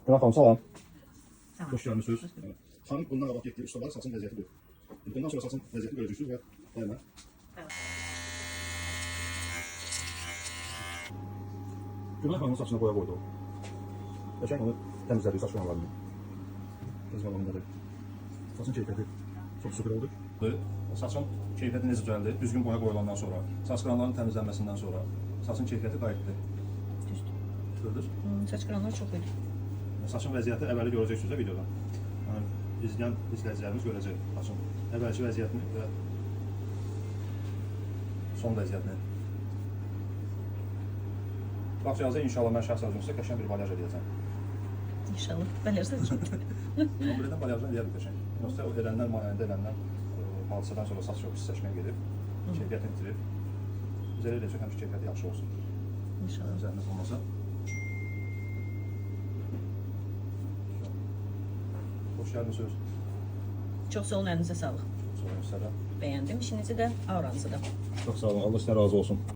Günah xanım, salam. Tamam. Hoş gelmişsiniz. Xanım, bundan qabaq getdiyi ustalar saçın vəziyyəti bu. Bundan sonra saçın vəziyyətini görəcəksiniz və hemen. Günah xanımın saçına boya qoydu. Geçen onu təmizlədik saç qanallarını. Təmizləməlidir. Saçın keyfiyyəti çox süper oldu. Saçın keyfiyyəti necə düzəldi? Düzgün boya qoyulandan sonra, saç qanallarının təmizlənməsindən sonra saçın keyfiyyəti qayıtdı. Düzdür. Gördünüz? Saç qanalları çox idi. Saçın vəziyyəti əvvəli görəcəksiniz də videoda. Yəni, izləyən izləyicilərimiz görəcək saçın əvvəlki vəziyyətini və son vəziyyətini. Baxacağınızda inşallah mən şəxsən özümüzdə qəşəng bir balyaj edəcəm. İnşallah. Bələrsə çox. Kompletdən balyajdan edə bir qəşəng. Yoxsa o edəndən, mayəndə edəndən, hadisədən sonra saç çox pisləşməyə gedib, keyfiyyətini itirib. Biz elə eləcək həmişə keyfiyyəti yaxşı olsun. İnşallah. Zəhmət olmasa. Hoş gəlmisiniz. Çox sağ olun, əlinizə sağlıq. Sonra sizə də. Bəyəndim işinizi də, auranızı da. Çox sağ olun. Allah sizə razı olsun.